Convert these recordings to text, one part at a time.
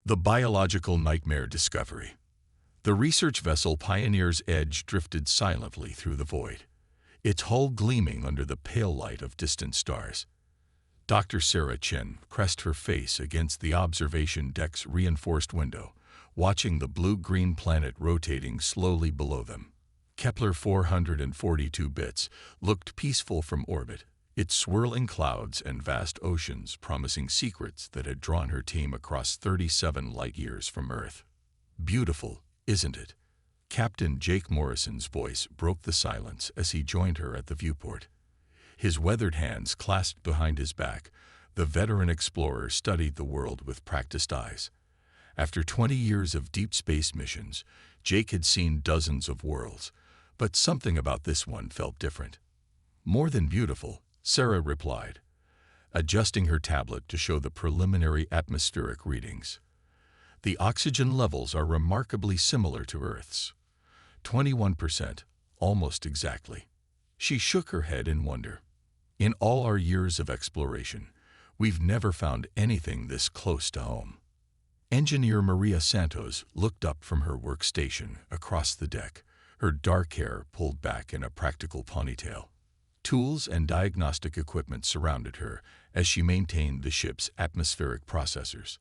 The biological nightmare discovery. The research vessel Pioneer's Edge drifted silently through the void, its hull gleaming under the pale light of distant stars. Dr. Sarah Chen pressed her face against the observation deck's reinforced window, watching the blue-green planet rotating slowly below them. Kepler 442 bits looked peaceful from orbit, its swirling clouds and vast oceans promising secrets that had drawn her team across 37 light-years from Earth. "Beautiful, isn't it?" Captain Jake Morrison's voice broke the silence as he joined her at the viewport. His weathered hands clasped behind his back, the veteran explorer studied the world with practiced eyes. After 20 years of deep space missions, Jake had seen dozens of worlds, but something about this one felt different. "More than beautiful," Sarah replied, adjusting her tablet to show the preliminary atmospheric readings. "The oxygen levels are remarkably similar to Earth's. 21%, almost exactly." She shook her head in wonder. "In all our years of exploration, we've never found anything this close to home." Engineer Maria Santos looked up from her workstation across the deck, her dark hair pulled back in a practical ponytail. Tools and diagnostic equipment surrounded her as she maintained the ship's atmospheric processors.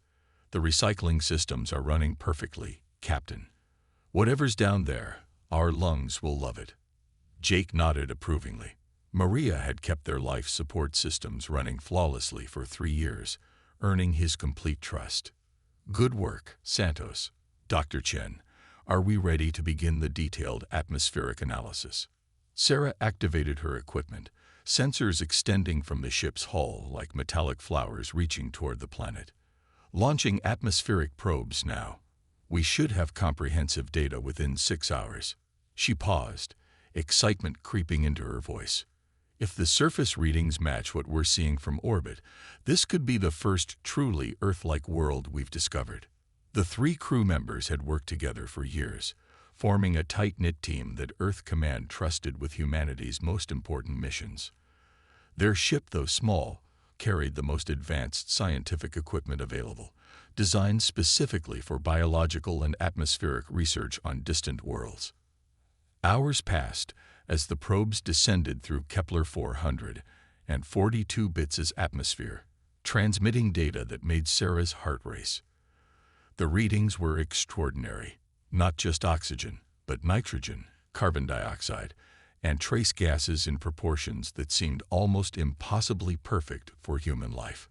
"The recycling systems are running perfectly, Captain. Whatever's down there, our lungs will love it." Jake nodded approvingly. Maria had kept their life support systems running flawlessly for 3 years, earning his complete trust. "Good work, Santos." "Dr. Chen, are we ready to begin the detailed atmospheric analysis?" Sarah activated her equipment, sensors extending from the ship's hull like metallic flowers reaching toward the planet. "Launching atmospheric probes now. We should have comprehensive data within 6 hours." She paused, excitement creeping into her voice. "If the surface readings match what we're seeing from orbit, this could be the first truly Earth-like world we've discovered." The 3 crew members had worked together for years, forming a tight-knit team that Earth Command trusted with humanity's most important missions. Their ship, though small, carried the most advanced scientific equipment available, designed specifically for biological and atmospheric research on distant worlds. Hours passed as the probes descended through Kepler 442 bits' atmosphere, transmitting data that made Sarah's heart race. The readings were extraordinary. Not just oxygen, but nitrogen, carbon dioxide, and trace gases in proportions that seemed almost impossibly perfect for human life.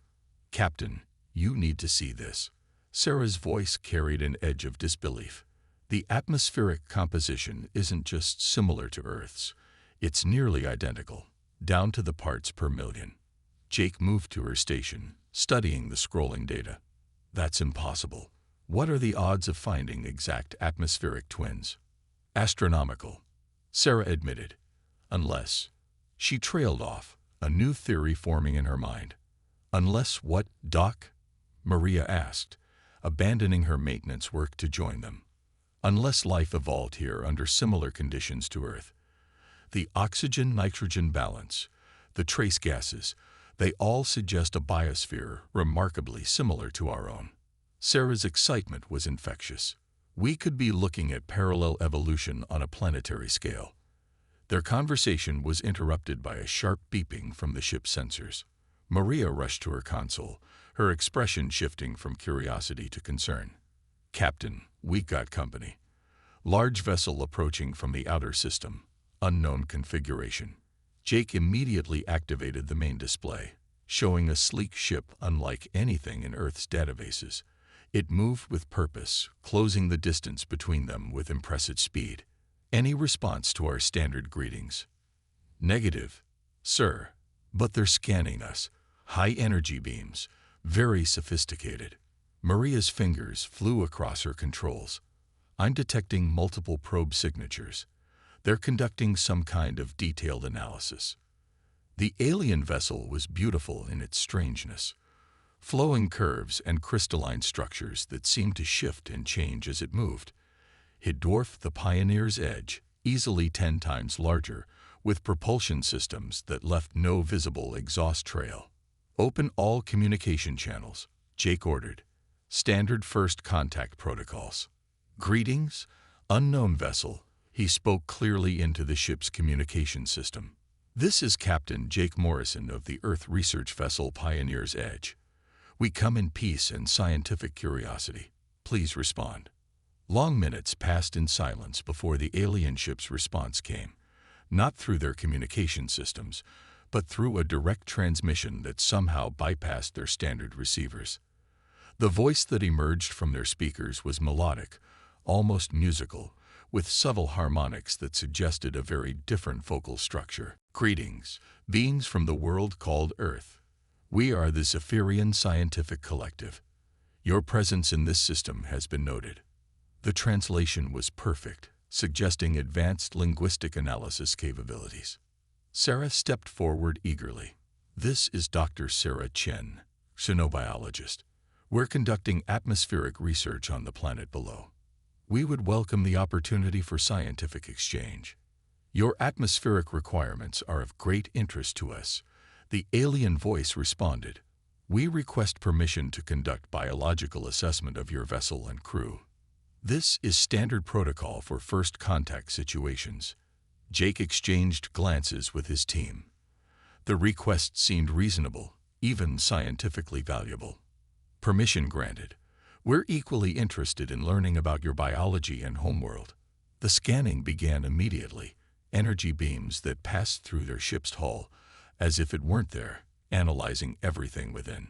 "Captain, you need to see this." Sarah's voice carried an edge of disbelief. "The atmospheric composition isn't just similar to Earth's, it's nearly identical, down to the parts per million." Jake moved to her station, studying the scrolling data. "That's impossible. What are the odds of finding exact atmospheric twins?" "Astronomical," Sarah admitted. "Unless—" She trailed off, a new theory forming in her mind. "Unless what, Doc?" Maria asked, abandoning her maintenance work to join them. "Unless life evolved here under similar conditions to Earth. The oxygen-nitrogen balance, the trace gases, they all suggest a biosphere remarkably similar to our own." Sarah's excitement was infectious. "We could be looking at parallel evolution on a planetary scale." Their conversation was interrupted by a sharp beeping from the ship's sensors. Maria rushed to her console, her expression shifting from curiosity to concern. "Captain, we got company. Large vessel approaching from the outer system. Unknown configuration." Jake immediately activated the main display, showing a sleek ship unlike anything in Earth's databases. It moved with purpose, closing the distance between them with impressive speed. "Any response to our standard greetings?" "Negative, sir. But they're scanning us. High energy beams. Very sophisticated." Maria's fingers flew across her controls. "I'm detecting multiple probe signatures. They're conducting some kind of detailed analysis." The alien vessel was beautiful in its strangeness. Flowing curves and crystalline structures that seemed to shift and change as it moved. It dwarfed the Pioneer's Edge, easily 10 times larger, with propulsion systems that left no visible exhaust trail. "Open all communication channels," Jake ordered. Standard first contact protocols. Greetings, unknown vessel. He spoke clearly into the ship's communication system. This is Captain Jake Morrison of the Earth research vessel Pioneer's Edge. We come in peace and scientific curiosity. Please respond. Long minutes passed in silence before the alien ship's response came, not through their communication systems, but through a direct transmission that somehow bypassed their standard receivers. The voice that emerged from their speakers was melodic, almost musical, with subtle harmonics that suggested a very different vocal structure. Greetings, beings from the world called Earth. We are the Zephyrian Scientific Collective. Your presence in this system has been noted. The translation was perfect, suggesting advanced linguistic analysis capabilities. Sarah stepped forward eagerly. This is Dr. Sarah Chen, xenobiologist. We're conducting atmospheric research on the planet below. We would welcome the opportunity for scientific exchange. Your atmospheric requirements are of great interest to us. The alien voice responded. We request permission to conduct biological assessment of your vessel and crew. This is standard protocol for first contact situations. Jake exchanged glances with his team. The request seemed reasonable, even scientifically valuable. Permission granted. We're equally interested in learning about your biology and homeworld. The scanning began immediately, energy beams that passed through their ship's hull, as if it weren't there, analyzing everything within.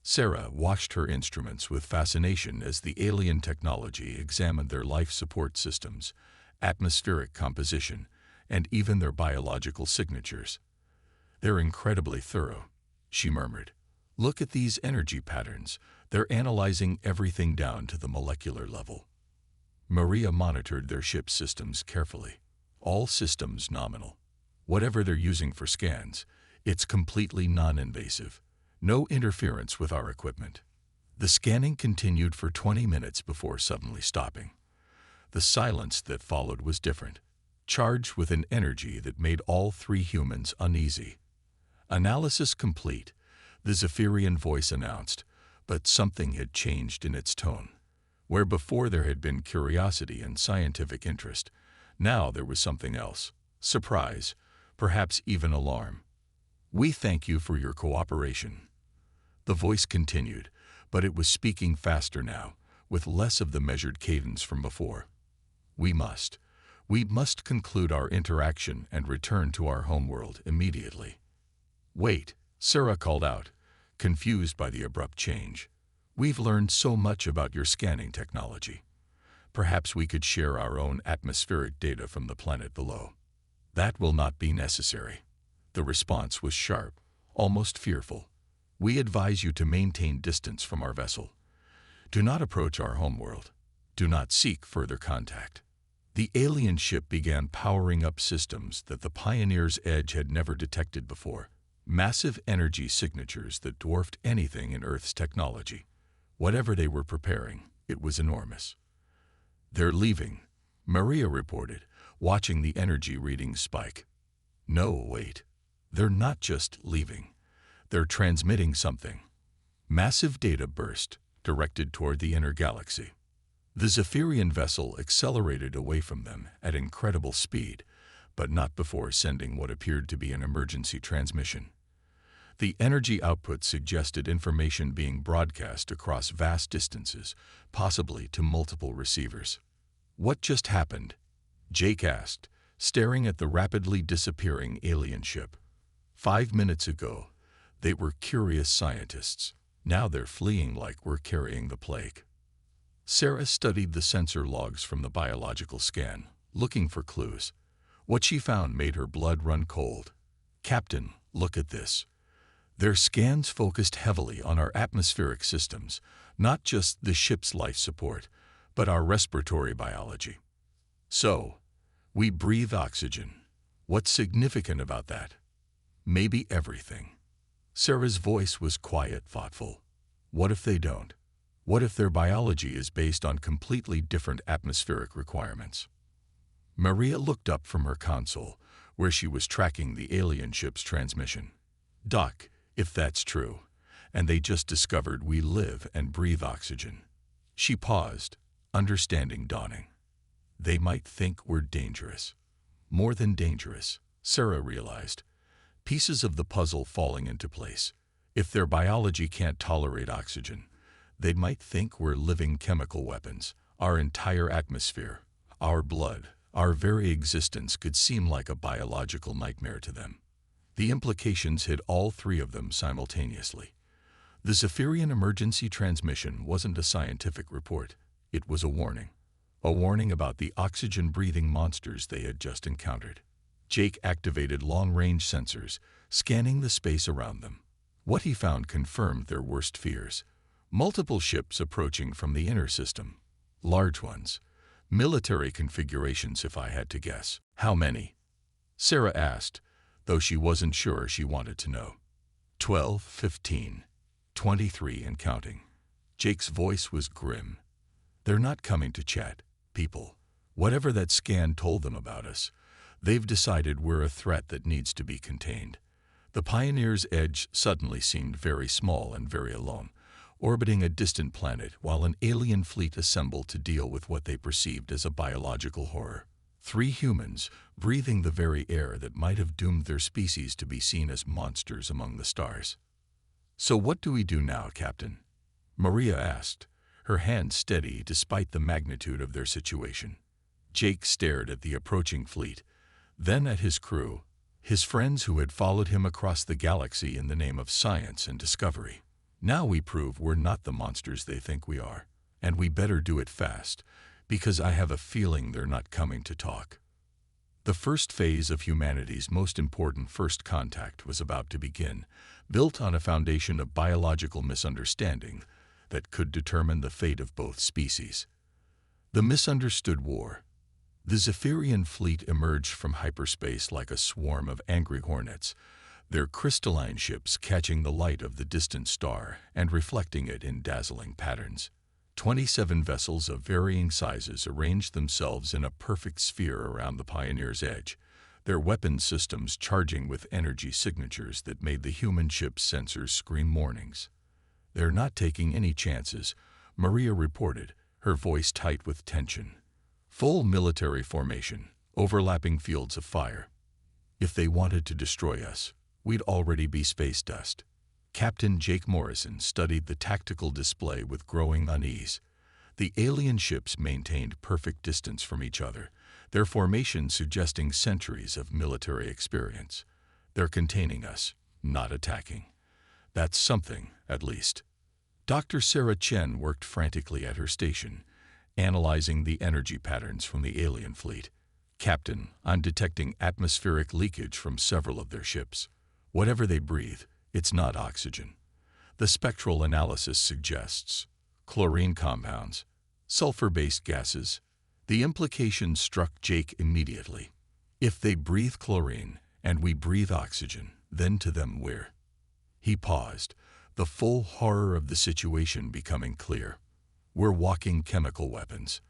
Sarah watched her instruments with fascination as the alien technology examined their life support systems, atmospheric composition, and even their biological signatures. They're incredibly thorough, she murmured. Look at these energy patterns. They're analyzing everything down to the molecular level. Maria monitored their ship's systems carefully. All systems nominal. Whatever they're using for scans, it's completely non-invasive. No interference with our equipment. The scanning continued for 20 minutes before suddenly stopping. The silence that followed was different, charged with an energy that made all three humans uneasy. Analysis complete, the Zephyrian voice announced, but something had changed in its tone. Where before there had been curiosity and scientific interest, now there was something else. Surprise, perhaps even alarm. We thank you for your cooperation. The voice continued, but it was speaking faster now, with less of the measured cadence from before. We must conclude our interaction and return to our homeworld immediately. Wait, Sarah called out, confused by the abrupt change. We've learned so much about your scanning technology. Perhaps we could share our own atmospheric data from the planet below. That will not be necessary. The response was sharp, almost fearful. We advise you to maintain distance from our vessel. Do not approach our homeworld. Do not seek further contact. The alien ship began powering up systems that the Pioneer's Edge had never detected before. Massive energy signatures that dwarfed anything in Earth's technology. Whatever they were preparing, it was enormous. They're leaving, Maria reported, watching the energy readings spike. No, wait. They're not just leaving. They're transmitting something. Massive data burst, directed toward the inner galaxy. The Zephyrian vessel accelerated away from them at incredible speed, but not before sending what appeared to be an emergency transmission. The energy output suggested information being broadcast across vast distances, possibly to multiple receivers. What just happened? Jake asked, staring at the rapidly disappearing alien ship. 5 minutes ago, they were curious scientists. Now they're fleeing like we're carrying the plague. Sarah studied the sensor logs from the biological scan, looking for clues. What she found made her blood run cold. Captain, look at this. Their scans focused heavily on our atmospheric systems, not just the ship's life support, but our respiratory biology. So, we breathe oxygen. What's significant about that? Maybe everything. Sarah's voice was quiet, thoughtful. What if they don't? What if their biology is based on completely different atmospheric requirements? Maria looked up from her console, where she was tracking the alien ship's transmission. Doc, if that's true, and they just discovered we live and breathe oxygen. She paused, understanding dawning. They might think we're dangerous. More than dangerous, Sarah realized. Pieces of the puzzle falling into place. If their biology can't tolerate oxygen, they might think we're living chemical weapons. Our entire atmosphere, our blood, our very existence could seem like a biological nightmare to them. The implications hit all three of them simultaneously. The Zephyrian emergency transmission wasn't a scientific report. It was a warning. A warning about the oxygen-breathing monsters they had just encountered. Jake activated long-range sensors, scanning the space around them. What he found confirmed their worst fears. Multiple ships approaching from the inner system. Large ones. Military configurations, if I had to guess. How many? Sarah asked, though she wasn't sure she wanted to know. 12, 15, 23 and counting. Jake's voice was grim. They're not coming to chat, people. Whatever that scan told them about us, they've decided we're a threat that needs to be contained. The Pioneer's Edge suddenly seemed very small and very alone, orbiting a distant planet while an alien fleet assembled to deal with what they perceived as a biological horror. 3 humans, breathing the very air that might have doomed their species to be seen as monsters among the stars. So what do we do now, Captain? Maria asked, her hand steady despite the magnitude of their situation. Jake stared at the approaching fleet, then at his crew, his friends who had followed him across the galaxy in the name of science and discovery. Now we prove we're not the monsters they think we are, and we better do it fast, because I have a feeling they're not coming to talk. The first phase of humanity's most important first contact was about to begin, built on a foundation of biological misunderstanding that could determine the fate of both species. The misunderstood war. The Zephyrian fleet emerged from hyperspace like a swarm of angry hornets, their crystalline ships catching the light of the distant star and reflecting it in dazzling patterns. 27 vessels of varying sizes arranged themselves in a perfect sphere around the Pioneer's Edge, their weapon systems charging with energy signatures that made the human ship's sensors scream warnings. They're not taking any chances, Maria reported, her voice tight with tension. Full military formation, overlapping fields of fire. If they wanted to destroy us, we'd already be space dust. Captain Jake Morrison studied the tactical display with growing unease. The alien ships maintained perfect distance from each other, their formation suggesting centuries of military experience. They're containing us, not attacking. That's something, at least. Dr. Sarah Chen worked frantically at her station, analyzing the energy patterns from the alien fleet. Captain, I'm detecting atmospheric leakage from several of their ships. Whatever they breathe, it's not oxygen. The spectral analysis suggests chlorine compounds, sulfur-based gases. The implication struck Jake immediately. If they breathe chlorine and we breathe oxygen, then to them we're. He paused, the full horror of the situation becoming clear. We're walking chemical weapons.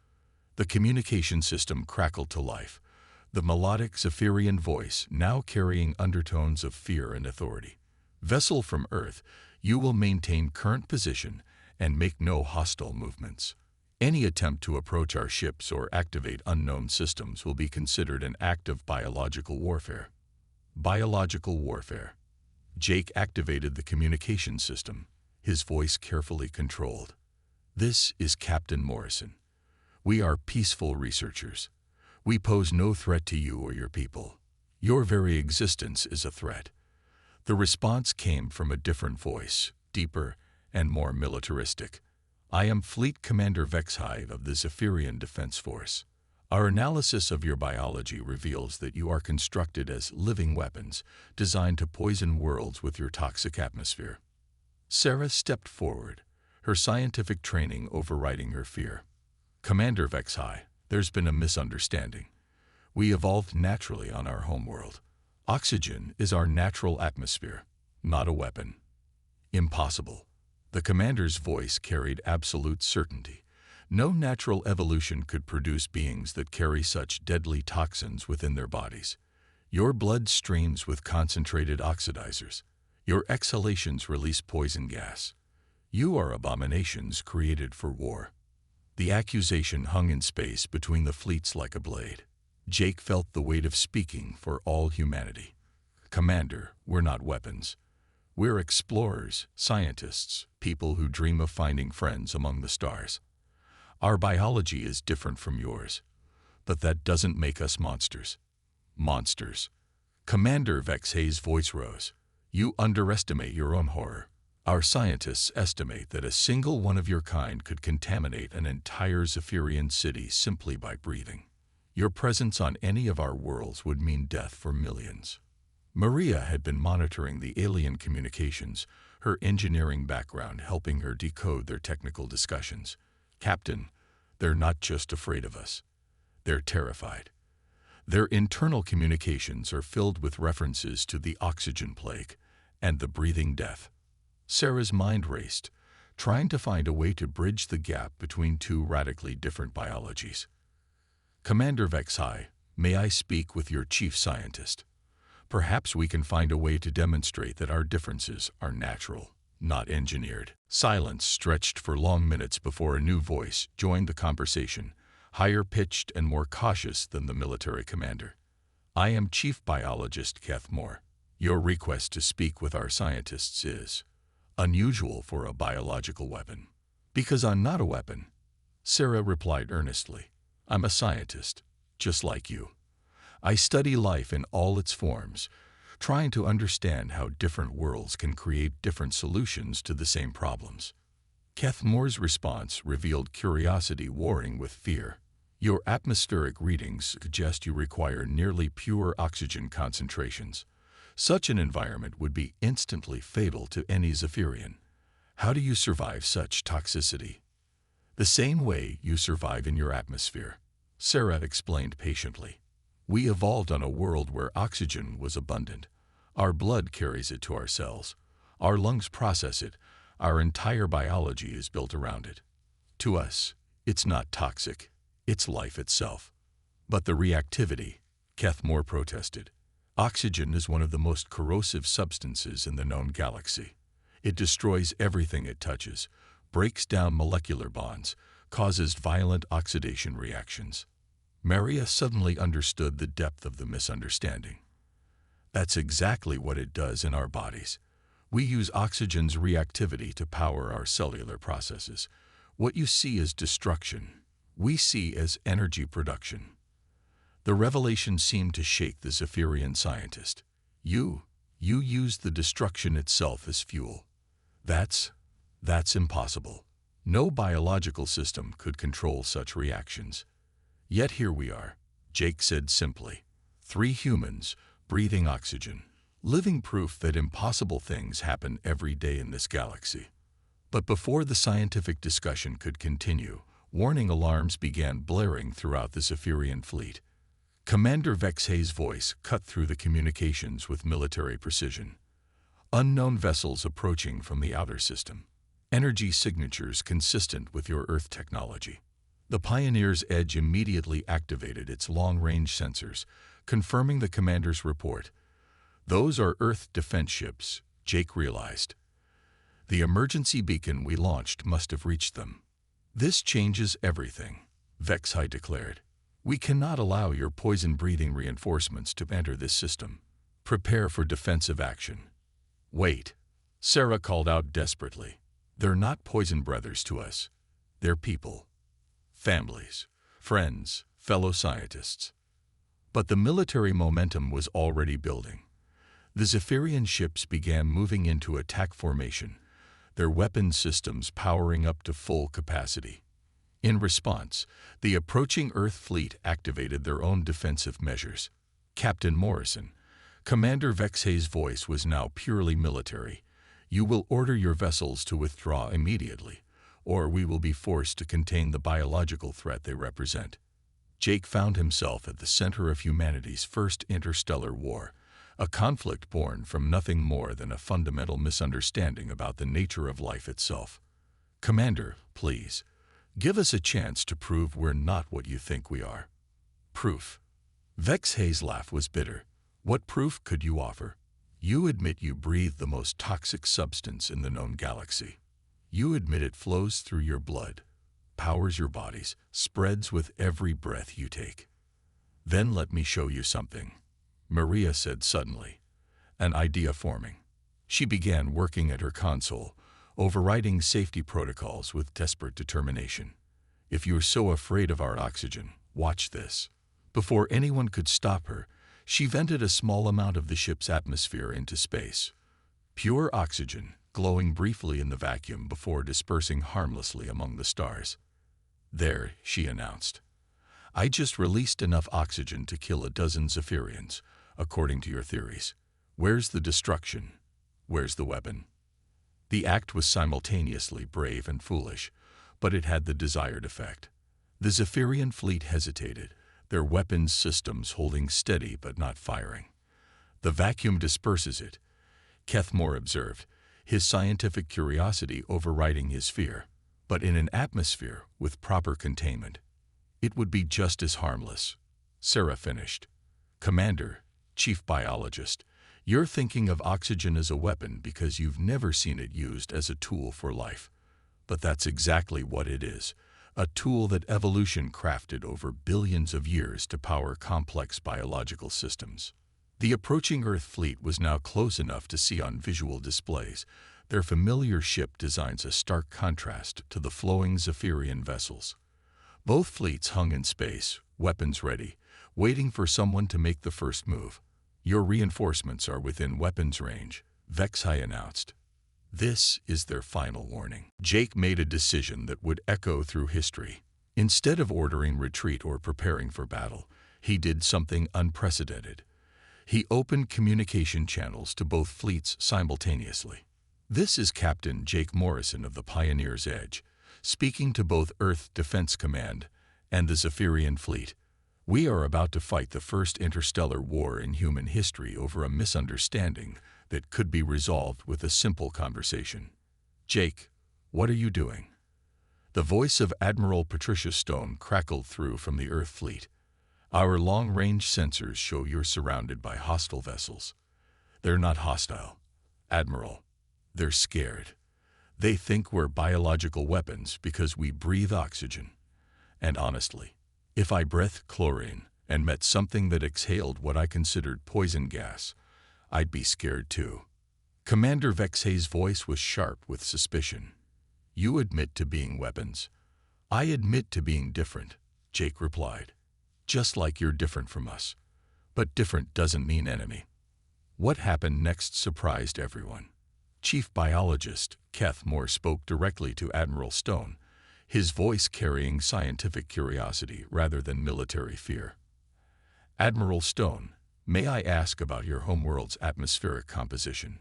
The communication system crackled to life, the melodic Zephyrian voice now carrying undertones of fear and authority. Vessel from Earth, you will maintain current position and make no hostile movements. Any attempt to approach our ships or activate unknown systems will be considered an act of biological warfare. Biological warfare. Jake activated the communication system, his voice carefully controlled. This is Captain Morrison. We are peaceful researchers. We pose no threat to you or your people. Your very existence is a threat. The response came from a different voice, deeper and more militaristic. I am Fleet Commander Vexhive of the Zephyrian Defense Force. Our analysis of your biology reveals that you are constructed as living weapons designed to poison worlds with your toxic atmosphere. Sarah stepped forward, her scientific training overriding her fear. Commander Vexhive, there's been a misunderstanding. We evolved naturally on our homeworld. Oxygen is our natural atmosphere, not a weapon. Impossible. The commander's voice carried absolute certainty. No natural evolution could produce beings that carry such deadly toxins within their bodies. Your blood streams with concentrated oxidizers. Your exhalations release poison gas. You are abominations created for war." The accusation hung in space between the fleets like a blade. Jake felt the weight of speaking for all humanity. "Commander, we're not weapons. We're explorers, scientists, people who dream of finding friends among the stars. Our biology is different from yours, but that doesn't make us monsters." "Monsters." Commander Vexay's voice rose. "You underestimate your own horror. Our scientists estimate that a single one of your kind could contaminate an entire Zephyrian city simply by breathing. Your presence on any of our worlds would mean death for millions." Maria had been monitoring the alien communications, her engineering background helping her decode their technical discussions. "Captain, they're not just afraid of us. They're terrified. Their internal communications are filled with references to the oxygen plague and the breathing death." Sarah's mind raced, trying to find a way to bridge the gap between two radically different biologies. "Commander Vexai, may I speak with your chief scientist? Perhaps we can find a way to demonstrate that our differences are natural, not engineered." Silence stretched for long minutes before a new voice joined the conversation, higher-pitched and more cautious than the military commander. "I am Chief Biologist Keth Moore. Your request to speak with our scientists is unusual for a biological weapon." "Because I'm not a weapon," Sarah replied earnestly. "I'm a scientist, just like you. I study life in all its forms, trying to understand how different worlds can create different solutions to the same problems." Keth Moore's response revealed curiosity warring with fear. "Your atmospheric readings suggest you require nearly pure oxygen concentrations. Such an environment would be instantly fatal to any Zephyrian. How do you survive such toxicity?" "The same way you survive in your atmosphere," Sarah explained patiently. "We evolved on a world where oxygen was abundant. Our blood carries it to our cells. Our lungs process it. Our entire biology is built around it. To us, it's not toxic. It's life itself." "But the reactivity," Keth Moore protested. "Oxygen is one of the most corrosive substances in the known galaxy. It destroys everything it touches, breaks down molecular bonds, causes violent oxidation reactions." Maria suddenly understood the depth of the misunderstanding. "That's exactly what it does in our bodies. We use oxygen's reactivity to power our cellular processes. What you see as destruction, we see as energy production." The revelation seemed to shake the Zephyrian scientist. You use the destruction itself as fuel. That's impossible. No biological system could control such reactions." "Yet here we are," Jake said simply. "3 humans, breathing oxygen, living proof that impossible things happen every day in this galaxy." But before the scientific discussion could continue, warning alarms began blaring throughout the Zephyrian fleet. Commander Vexay's voice cut through the communications with military precision. "Unknown vessels approaching from the outer system. Energy signatures consistent with your Earth technology." The Pioneer's Edge immediately activated its long-range sensors, confirming the commander's report. "Those are Earth defense ships," Jake realized. "The emergency beacon we launched must have reached them." "This changes everything," Vexay declared. "We cannot allow your poison-breathing reinforcements to enter this system. Prepare for defensive action." "Wait," Sarah called out desperately. "They're not poison brothers to us. They're people. Families, friends, fellow scientists." But the military momentum was already building. The Zephyrian ships began moving into attack formation, their weapon systems powering up to full capacity. In response, the approaching Earth fleet activated their own defensive measures. "Captain Morrison," Commander Vexay's voice was now purely military. "You will order your vessels to withdraw immediately, or we will be forced to contain the biological threat they represent." Jake found himself at the center of humanity's first interstellar war, a conflict born from nothing more than a fundamental misunderstanding about the nature of life itself. "Commander, please, give us a chance to prove we're not what you think we are." "Proof?" Vexay's laugh was bitter. "What proof could you offer? You admit you breathe the most toxic substance in the known galaxy. You admit it flows through your blood, powers your bodies, spreads with every breath you take. Then let me show you something, Maria said suddenly, an idea forming. She began working at her console, overriding safety protocols with desperate determination. If you're so afraid of our oxygen, watch this. Before anyone could stop her, she vented a small amount of the ship's atmosphere into space. Pure oxygen, glowing briefly in the vacuum before dispersing harmlessly among the stars. There, she announced. I just released enough oxygen to kill a dozen Zephyrians, according to your theories. Where's the destruction? Where's the weapon? The act was simultaneously brave and foolish, but it had the desired effect. The Zephyrian fleet hesitated, their weapons systems holding steady but not firing. The vacuum disperses it, Kethmore observed, his scientific curiosity overriding his fear. But in an atmosphere with proper containment, it would be just as harmless. Sarah finished. Commander, Chief Biologist, you're thinking of oxygen as a weapon because you've never seen it used as a tool for life. But that's exactly what it is, a tool that evolution crafted over billions of years to power complex biological systems. The approaching Earth fleet was now close enough to see on visual displays. Their familiar ship designs a stark contrast to the flowing Zephyrian vessels. Both fleets hung in space, weapons ready, waiting for someone to make the first move. Your reinforcements are within weapons range, Vexai announced. This is their final warning. Jake made a decision that would echo through history. Instead of ordering retreat or preparing for battle, he did something unprecedented. He opened communication channels to both fleets simultaneously. This is Captain Jake Morrison of the Pioneer's Edge, speaking to both Earth Defense Command and the Zephyrian fleet. We are about to fight the first interstellar war in human history over a misunderstanding that could be resolved with a simple conversation. Jake, what are you doing? The voice of Admiral Patricia Stone crackled through from the Earth fleet. Our long-range sensors show you're surrounded by hostile vessels. They're not hostile, Admiral. They're scared. They think we're biological weapons because we breathe oxygen. And honestly, if I breathed chlorine and met something that exhaled what I considered poison gas, I'd be scared too. Commander Vexay's voice was sharp with suspicion. You admit to being weapons. I admit to being different, Jake replied. Just like you're different from us. But different doesn't mean enemy. What happened next surprised everyone. Chief Biologist Kethmore spoke directly to Admiral Stone, his voice carrying scientific curiosity rather than military fear. Admiral Stone, may I ask about your homeworld's atmospheric composition?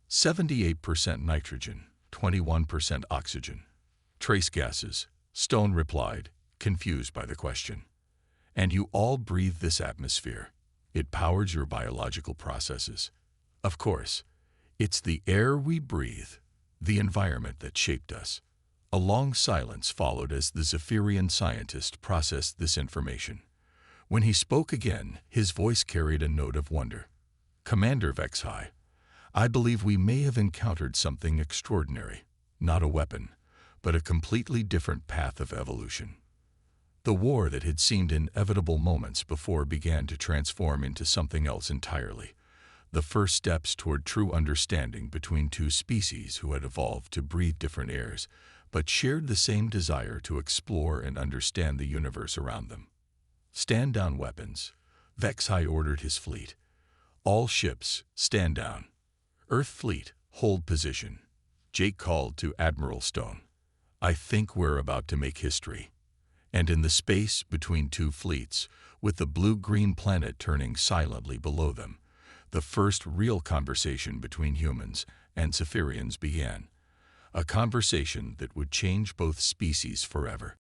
78% nitrogen, 21% oxygen. Trace gases, Stone replied, confused by the question. And you all breathe this atmosphere. It powers your biological processes. Of course, it's the air we breathe, the environment that shaped us. A long silence followed as the Zephyrian scientist processed this information. When he spoke again, his voice carried a note of wonder. Commander Vexai, I believe we may have encountered something extraordinary, not a weapon, but a completely different path of evolution. The war that had seemed inevitable moments before began to transform into something else entirely. The first steps toward true understanding between two species who had evolved to breathe different airs, but shared the same desire to explore and understand the universe around them. Stand down weapons. Vexai ordered his fleet. All ships, stand down. Earth fleet, hold position. Jake called to Admiral Stone. I think we're about to make history. And in the space between two fleets, with the blue-green planet turning silently below them, the first real conversation between humans and Zephyrians began. A conversation that would change both species forever.